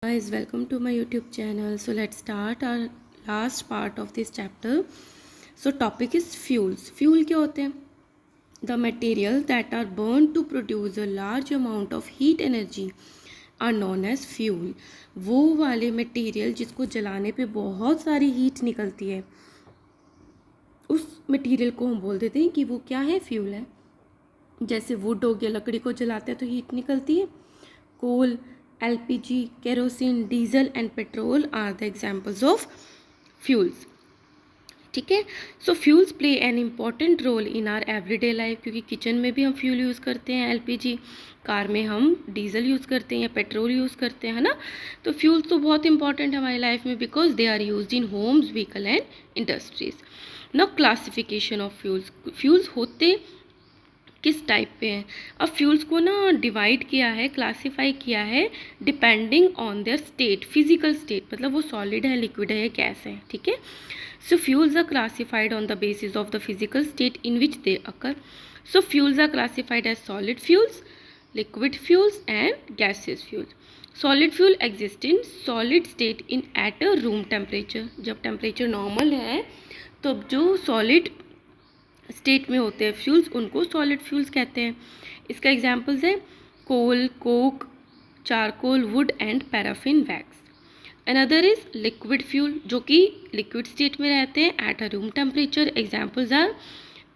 Guys, welcome to my YouTube channel. So let's start our last part of this chapter. So topic is fuels. Fuel क्या होते हैं? The materials that are burned to produce a large amount of heat energy are known as fuel. वो वाले material जिसको जलाने पे बहुत सारी हीट निकलती है, उस मटेरियल को हम बोल देते हैं कि वो क्या है, फ्यूल है. जैसे वुड हो गया, लकड़ी को जलाते हैं तो हीट निकलती है. Coal, LPG, kerosene, diesel and petrol are the examples of fuels. ठीक है. So fuels play an important role in our everyday life, क्योंकि किचन में भी हम फ्यूल यूज़ करते हैं LPG, कार में हम डीजल यूज़ करते हैं या पेट्रोल यूज़ करते हैं, है ना. तो फ्यूल्स तो बहुत इंपॉर्टेंट है हमारी लाइफ में because they are used in homes, vehicle and industries. Now classification of fuels. Fuels होते किस टाइप पे हैं? अब फ्यूल्स को ना डिवाइड किया है, क्लासीफाई किया है depending on their state, physical state, मतलब वो सॉलिड है, लिक्विड है या गैस है. ठीक है. So fuels are classified on the basis of the physical state in which they occur. So fuels are classified as solid fuels, liquid fuels and gaseous fuels. Solid fuel exist in solid state in at a room temperature. जब temperature normal है तो जो solid state में होते हैं fuels उनको solid fuels कहते हैं. इसका एग्जांपल्स है coal, coke, charcoal, wood and paraffin wax. Another is liquid fuel, जो कि लिक्विड स्टेट में रहते हैं at a room temperature. Examples are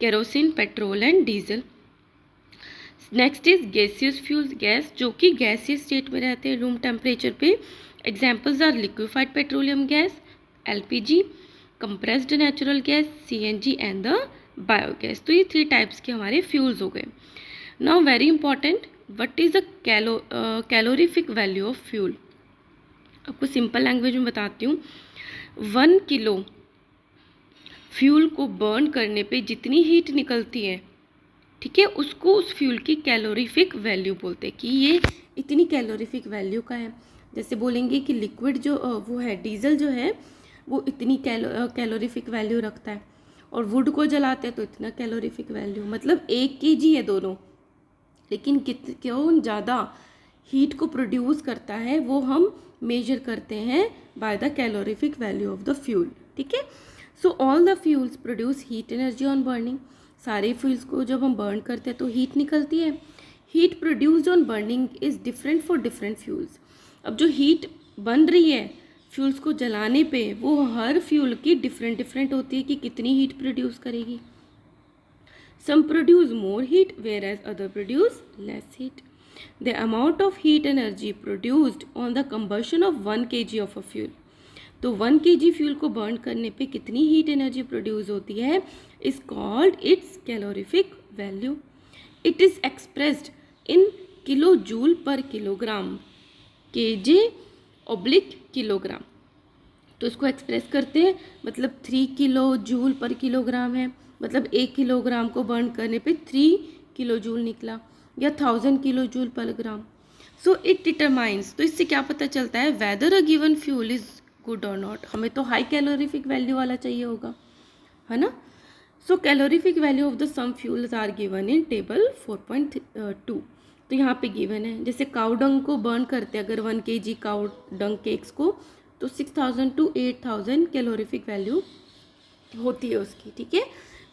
kerosene, petrol and diesel. Next is gaseous fuels, gas जो कि गैसियस स्टेट में रहते हैं रूम टेम्परेचर पे. Examples are liquefied petroleum gas, LPG, compressed natural gas, CNG and the biogas. तो ये 3 types के हमारे फ्यूल्स हो गए. Now very important, what is the calorific value of fuel. आपको सिंपल लैंग्वेज में बताती हूँ. 1 किलो फ्यूल को बर्न करने पे जितनी हीट निकलती है, ठीक है, उसको उस फ्यूल की कैलोरीफिक वैल्यू बोलते हैं कि ये इतनी कैलोरीफिक वैल्यू का है. जैसे बोलेंगे कि लिक्विड जो वो है डीजल जो है वो इतनी कैलोरीफिक वैल्यू रखता है, और वुड को जलाते हैं तो इतना कैलोरीफिक वैल्यू, मतलब 1 kg है दोनों, लेकिन क्यों ज़्यादा हीट को प्रोड्यूस करता है वो हम मेजर करते हैं by the calorific value of the fuel. ठीक है. So all the fuels produce heat energy on burning. सारे फ्यूल्स को जब हम बर्न करते हैं तो हीट निकलती है. Heat produced on burning is different for different fuels. अब जो हीट बन रही है फ्यूल्स को जलाने पे वो हर फ्यूल की डिफरेंट होती है कि कितनी हीट प्रोड्यूस करेगी. Some produce more heat whereas other produce less heat. The amount of heat energy produced on the combustion of 1 kg of a fuel. तो 1 kg फ्यूल को बर्न करने पे कितनी हीट एनर्जी प्रोड्यूस होती है is called its calorific value. It is expressed in kilo joule पर kilogram, kg oblique kilogram. तो इसको एक्सप्रेस करते हैं, मतलब 3 किलो जूल पर किलोग्राम है, मतलब 1 किलोग्राम को बर्न करने पे 3 किलो जूल निकला, या 1000 किलो जूल पर ग्राम. सो इट डिटरमाइंस, तो इससे क्या पता चलता है weather a given fuel is good और नॉट. हमें तो हाई कैलोरीफिक वैल्यू वाला चाहिए होगा, है ना. So calorific value of the some fuels are given in table 4.2. तो यहाँ पे गिवन है, जैसे काउ डंग को बर्न करते हैं अगर 1 kg काउ डंग केक्स को, तो 6000 to 8000 कैलोरीफिक वैल्यू होती है उसकी. ठीक है.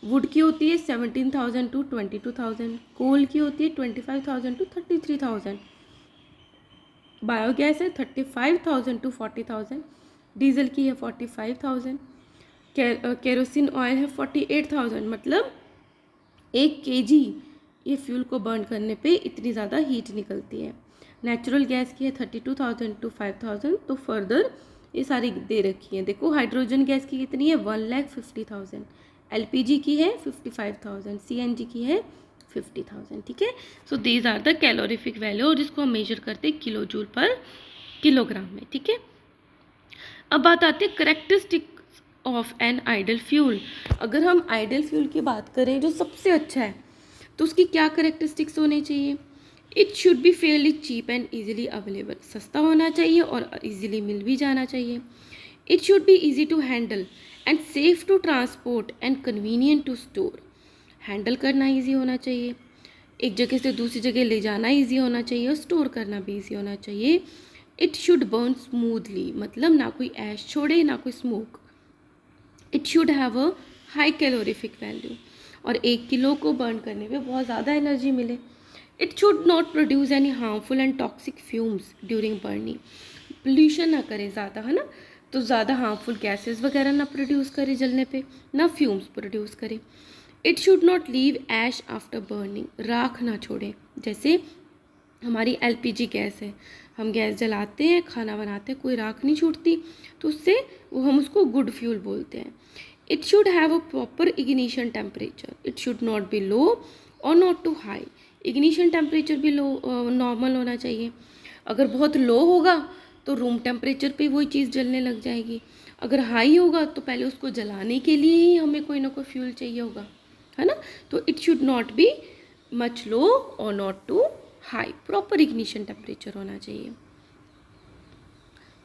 वुड की होती है 17,000 to 22,000. कोल की होती है 25,000 to 33,000. बायोगैस है 35,000 to 40,000. डीजल की है 45,000. केरोसिन ऑयल है 48,000. मतलब 1 kg ये फ्यूल को बर्न करने पे इतनी ज़्यादा हीट निकलती है. नेचुरल गैस की है 32,000 to 5,000. तो फर्दर ये सारी दे रखी है. देखो हाइड्रोजन गैस की कितनी है 1,50,000. LPG की है 55,000. CNG की है 50,000. ठीक है. So these are the calorific value, और जिसको हम मेजर करते हैं किलो जूल पर किलोग्राम में. ठीक है. अब बात आती है characteristics of an ideal fuel. अगर हम आइडल फ्यूल की बात करें जो सबसे अच्छा है, तो उसकी क्या करेक्टरिस्टिक्स होने चाहिए. It should be fairly cheap and easily available. सस्ता होना चाहिए और ईजिली मिल भी जाना चाहिए. It should be easy to handle and safe to transport and convenient to store. Handle करना ईजी होना चाहिए, एक जगह से दूसरी जगह ले जाना ईजी होना चाहिए, और स्टोर करना भी ईजी होना चाहिए. इट शुड बर्न स्मूथली, मतलब ना कोई ऐश छोड़े ना कोई smoke. It should have a high calorific value, और 1 किलो को बर्न करने पे बहुत ज़्यादा एनर्जी मिले. It should not produce any harmful and toxic fumes during burning. Pollution ना करे ज़्यादा, है ना, तो ज़्यादा हार्मफुल गैसेस वगैरह ना प्रोड्यूस करे जलने पे, ना फ्यूम्स प्रोड्यूस करे. It should not leave ash after burning, राख ना छोड़े. जैसे हमारी एलपीजी गैस है, हम गैस जलाते हैं, खाना बनाते हैं, कोई राख नहीं छूटती, तो उससे वो हम उसको गुड फ्यूल बोलते हैं. It should have a proper ignition temperature. It should not be low और not too high. Ignition temperature भी लो नॉर्मल होना चाहिए. अगर बहुत लो होगा तो रूम टेम्परेचर पे वही चीज़ जलने लग जाएगी. अगर हाई होगा तो पहले उसको जलाने के लिए ही हमें कोई ना कोई फ्यूल चाहिए होगा, है ना. तो it should not be much low और not too high. Proper ignition temperature होना चाहिए.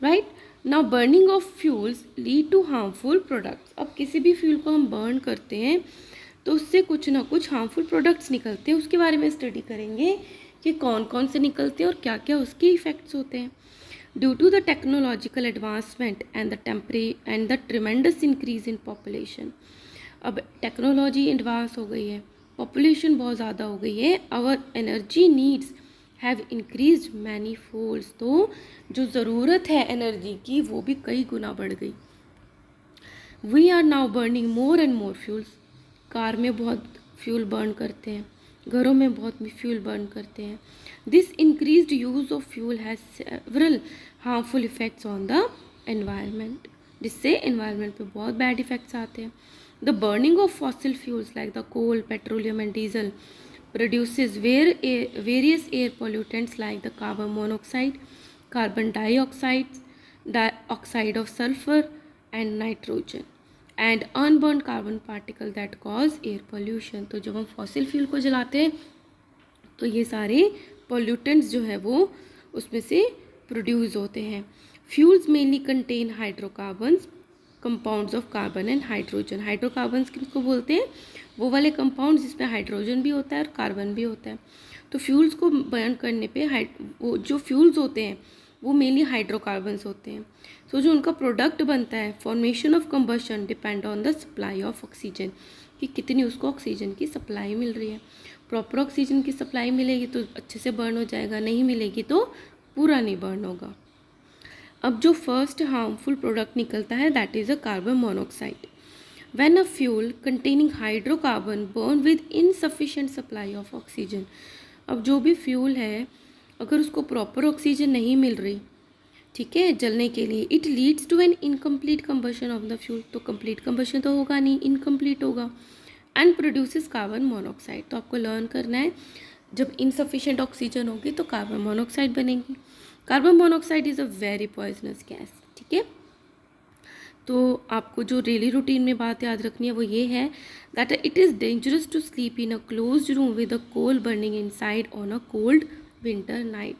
Right. Now burning of fuels lead to harmful products. अब किसी भी फ्यूल को हम बर्न करते हैं तो उससे कुछ ना कुछ हार्मफुल प्रोडक्ट्स निकलते हैं. उसके बारे में स्टडी करेंगे कि कौन कौन से निकलते हैं और क्या क्या उसके इफ़ेक्ट्स होते हैं. Due to the technological advancement and the tremendous increase in population. अब टेक्नोलॉजी एडवांस हो गई है, पॉपुलेशन बहुत ज़्यादा हो गई है, our energy needs have increase many folds. तो जो ज़रूरत है एनर्जी की वो भी कई गुना बढ़ गई. We are now burning more and more fuels. Car में बहुत फ्यूल बर्न करते हैं, घरों में बहुत फ्यूल बर्न करते हैं. This increased use of fuel has several harmful effects on the environment. जिससे एनवायरनमेंट पे बहुत बैड इफ़ेक्ट्स आते हैं. The burning of fossil fuels like the coal, petroleum and diesel produces various air pollutants like the carbon monoxide, carbon dioxide, oxide of sulfur and nitrogen and unburned carbon particle that cause air pollution. तो जब हम fossil fuel को जलाते हैं तो ये सारे pollutants जो है वो उसमें से प्रोड्यूस होते हैं. Fuels mainly contain hydrocarbons, compounds of carbon and hydrogen. Hydrocarbons किसको बोलते हैं? वो वाले कंपाउंड जिसमें हाइड्रोजन भी होता है और कार्बन भी होता है. तो फ्यूल्स को बर्न करने पे वो जो फ्यूल्स होते हैं वो मेनली हाइड्रोकार्बन्स होते हैं. तो जो उनका प्रोडक्ट बनता है, formation of combustion depend on the supply of oxygen, कि कितनी उसको ऑक्सीजन की सप्लाई मिल रही है. प्रॉपर ऑक्सीजन की सप्लाई मिलेगी तो अच्छे से बर्न हो जाएगा, नहीं मिलेगी तो पूरा नहीं बर्न होगा. अब जो फर्स्ट हार्मफुल प्रोडक्ट निकलता है that is a carbon monoxide. When a fuel containing hydrocarbon burn with insufficient supply of oxygen. अब जो भी फ्यूल है अगर उसको प्रॉपर ऑक्सीजन नहीं मिल रही, ठीक है, जलने के लिए, it leads to an incomplete combustion of the fuel. तो कंप्लीट कंबशन तो होगा नहीं, इनकम्प्लीट होगा. And produces carbon monoxide. तो आपको लर्न करना है जब इनसफिशिएंट ऑक्सीजन होगी तो कार्बन मोनोऑक्साइड बनेगी. Carbon monoxide is a very poisonous gas. ठीक है, तो आपको जो डेली रूटीन में बात याद रखनी है वो ये है that it is dangerous to sleep in a closed room with a coal burning inside on a cold winter night.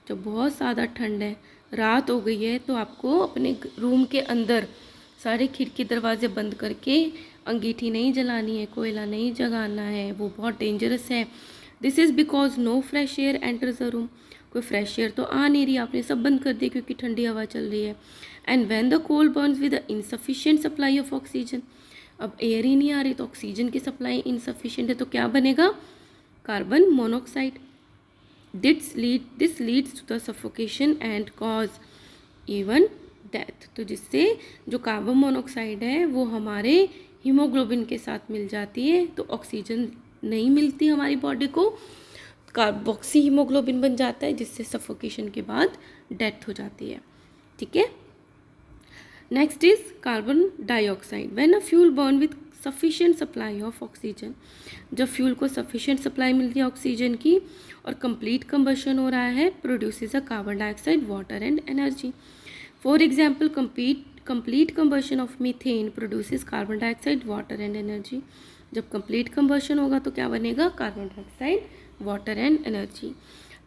जब बहुत ज़्यादा ठंड है, रात हो गई है, तो आपको अपने रूम के अंदर सारे खिड़की दरवाजे बंद करके अंगीठी नहीं जलानी है, कोयला नहीं जगाना है, वो बहुत डेंजरस है. This is because no fresh air enters the room. कोई फ्रेश एयर तो आ नहीं रही, आपने सब बंद कर दिया क्योंकि ठंडी हवा चल रही है. And when the coal burns with insufficient supply of oxygen. अब एयर ही नहीं आ रही तो ऑक्सीजन की सप्लाई इनसफिशिएंट है तो क्या बनेगा? Carbon monoxide. This leads to the suffocation and cause even death. तो जिससे जो कार्बन मोनोऑक्साइड है वो हमारे हीमोग्लोबिन के साथ मिल जाती है, तो ऑक्सीजन नहीं मिलती हमारी बॉडी को, कार्बोक्सी हीमोग्लोबिन बन जाता है, जिससे सफोकेशन के बाद डेथ हो जाती है. ठीक है, next is carbon dioxide. When a fuel burn with sufficient supply of oxygen. जब फ्यूल को सफिशिएंट सप्लाई मिलती है ऑक्सीजन की और कंप्लीट कंबशन हो रहा है, produces a carbon dioxide, water and energy. For example, complete combustion of methane produces carbon dioxide, water and energy. जब कंप्लीट कंबशन होगा तो क्या बनेगा? Carbon dioxide, water and energy.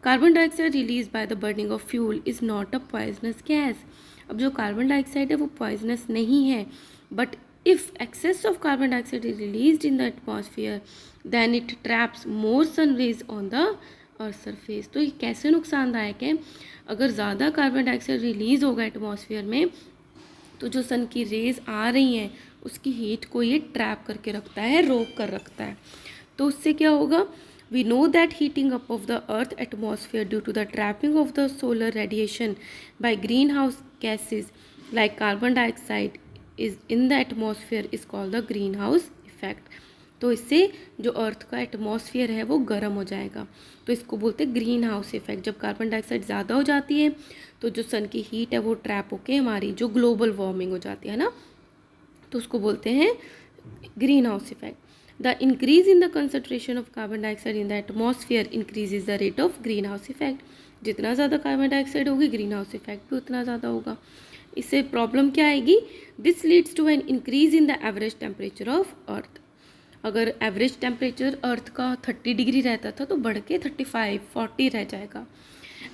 Carbon dioxide release by the burning of fuel is not a poisonous gas. अब जो carbon dioxide है वो poisonous नहीं है, but if excess of carbon dioxide is released in the atmosphere then it traps more sun rays on the earth surface. तो ये कैसे नुकसानदायक है? अगर ज़्यादा कार्बन डाइऑक्साइड रिलीज़ होगा एटमॉस्फेयर में तो जो सन की रेज आ रही हैं उसकी हीट को ये ट्रैप करके रखता है, रोक कर रखता है। तो उससे क्या होगा? We know that heating up of the earth atmosphere due to the trapping of the solar radiation by green house gases like carbon dioxide is in the atmosphere is called the green house effect. तो इससे जो अर्थ का atmosphere है वो गर्म हो जाएगा, तो इसको बोलते हैं ग्रीन हाउस इफेक्ट। जब कार्बन डाइऑक्साइड ज़्यादा हो जाती है तो जो सन की हीट है वो ट्रैप होके हमारी जो ग्लोबल वार्मिंग हो जाती है ना, तो उसको बोलते हैं green house effect. The increase in the concentration of carbon dioxide in the atmosphere increases the rate of green house effect. जितना ज़्यादा कार्बन डाइऑक्साइड होगी ग्रीन हाउस इफेक्ट भी उतना ज़्यादा होगा। इससे प्रॉब्लम क्या आएगी? This leads to an increase in the average temperature of earth. अगर एवरेज टेम्परेचर अर्थ का 30 डिग्री रहता था तो बढ़ के 35-40 रह जाएगा।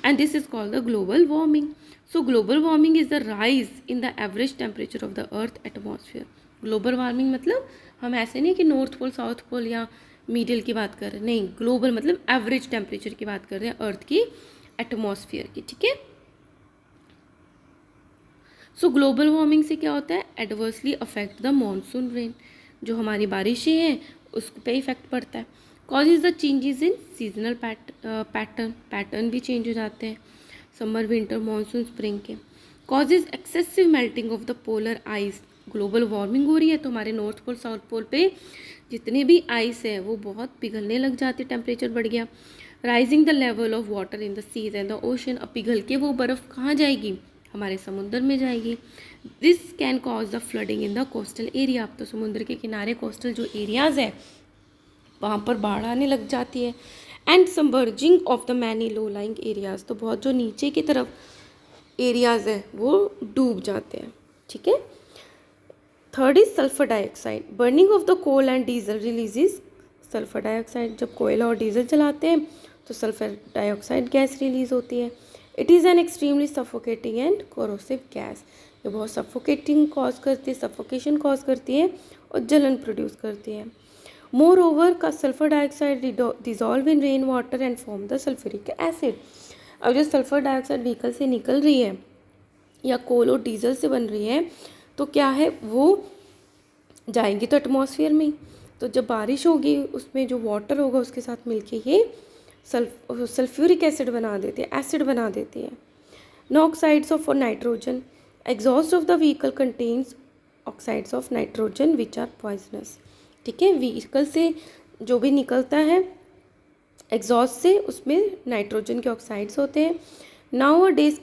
And this is called the global warming. So global warming is the rise in the average temperature of the earth atmosphere. Global warming मतलब हम ऐसे नहीं कि नॉर्थ पोल साउथ पोल या मीडियल की बात कर रहे हैं, नहीं, ग्लोबल मतलब एवरेज टेम्परेचर की बात कर रहे हैं अर्थ की एटमॉस्फेयर की, ठीक है। सो ग्लोबल वार्मिंग से क्या होता है? Adversely affect the monsoon rain, जो हमारी बारिशें हैं उस पर इफेक्ट पड़ता है। Causes the changes in seasonal pattern भी चेंज हो जाते हैं, समर विंटर मानसून स्प्रिंग के। Causes excessive melting of the polar ice. Global warming हो रही है तो हमारे नॉर्थ पोल साउथ पोल पे जितने भी आइस है वो बहुत पिघलने लग जाती है, टेम्परेचर बढ़ गया। Rising the level of water in the seas and the ocean. अब पिघल के वो बर्फ़ कहाँ जाएगी? हमारे समुद्र में जाएगी। This can cause the flooding in the coastal area. अब तो समुद्र के किनारे कोस्टल जो एरियाज़ है वहाँ पर बाढ़ आने लग जाती है। And submerging of the many low lying areas. तो बहुत जो नीचे की तरफ एरियाज़ है वो डूब जाते हैं, ठीक है। Third is sulphur dioxide. Burning of the coal and diesel releases sulphur dioxide. जब कोयला और डीजल जलाते हैं तो सल्फर डाइऑक्साइड गैस रिलीज होती है। It is an extremely suffocating and corrosive gas. ये बहुत सफोकेटिंग कॉज करती है, सफोकेशन कॉज करती है और जलन प्रोड्यूस करती है। मोर ओवर का sulphur dioxide dissolve in rain water and form the sulphuric acid. अब जो सल्फर डाइऑक्साइड व्हीकल से निकल रही है या कोल और डीजल से बन रही है तो क्या है, वो जाएंगी तो एटमॉस्फेयर में। तो जब बारिश होगी उसमें जो वाटर होगा उसके साथ मिलके ये सल्फ्यूरिक एसिड बना देती है, एसिड बना देती है। No oxides of nitrogen. Exhaust of the vehicle contains oxides of nitrogen which are poisonous, ठीक है। व्हीकल से जो भी निकलता है एग्जॉस्ट से उसमें नाइट्रोजन के ऑक्साइड्स होते हैं। Nowadays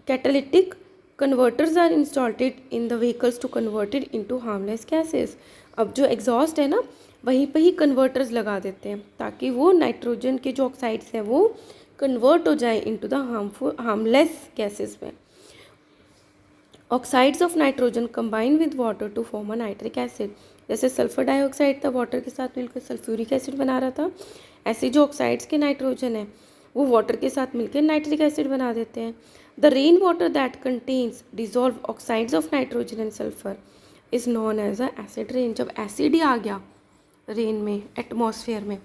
catalytic converters are installed in the vehicles to converted into harmless gases. अब जो एग्जॉस्ट है ना वहीं पे ही कन्वर्टर्स लगा देते हैं ताकि वो नाइट्रोजन के जो ऑक्साइड्स हैं वो कन्वर्ट हो जाए इनटू द हार्मलेस गैसेस में। Oxides of nitrogen combine with water to form a nitric acid. जैसे सल्फर डाइऑक्साइड था वाटर के साथ मिलकर सल्फ्यूरिक एसिड बना रहा था, ऐसे जो ऑक्साइड्स के नाइट्रोजन है वो वाटर के साथ मिलकर नाइट्रिक एसिड बना देते हैं। The rain water that contains dissolve oxides of nitrogen and sulphur is known as a acid rain. जब एसिड ही आ गया रेन में, एटमॉस्फेयर में,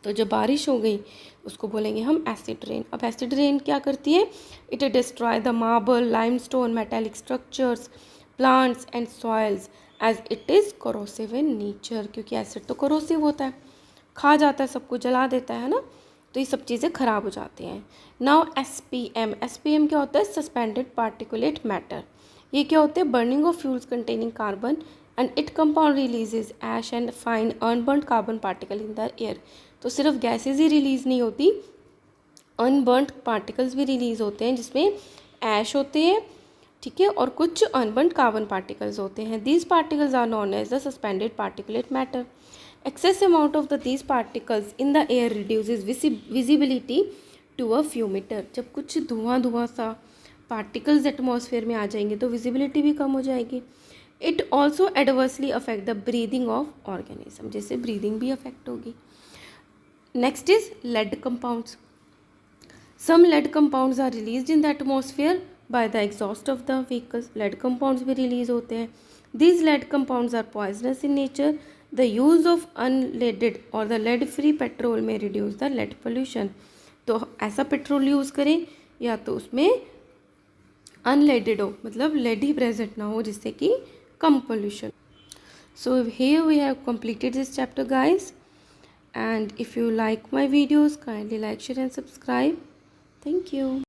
तो जब बारिश हो गई उसको बोलेंगे हम एसिड रेन। अब एसिड रेन क्या करती है? It destroy the marble, limestone, metallic structures, plants and soils as it is corrosive in nature. क्योंकि एसिड तो कोरोसिव होता है, खा जाता है, सबको जला देता है ना, तो ये सब चीज़ें खराब हो जाती हैं। Now SPM। SPM क्या होता है? Suspended particulate matter. ये क्या होते हैं? Burning of fuels containing carbon and it compound releases ash and fine unburned carbon particle in the air. तो सिर्फ गैसेज ही रिलीज़ नहीं होती, अनबर्न्ड पार्टिकल्स भी रिलीज़ होते हैं जिसमें ऐश होते हैं, ठीक है, और कुछ अनबर्न्ड कार्बन पार्टिकल्स होते हैं। These particles are known as the suspended particulate matter. Excess amount of these particles in the air reduces visibility to a few metre. जब कुछ धुआं सा पार्टिकल्स एटमॉस्फेयर में आ जाएंगे तो विजिबिलिटी भी कम हो जाएगी। It also adversely affect the breathing of organism, जैसे ब्रीदिंग भी अफेक्ट होगी। Next is lead compounds. Some lead compounds are released in the atmosphere by the exhaust of the vehicles. lead compounds भी release होते हैं। These lead compounds are poisonous in nature the use of unleaded और the lead free petrol में reduce the lead pollution. तो ऐसा petrol use करें या तो उसमें अनलेडेड हो, मतलब लेड ही प्रेजेंट ना हो, जिससे कि कम pollution. So here we have completed this chapter guys, and if you like my videos kindly like, share and subscribe. Thank you.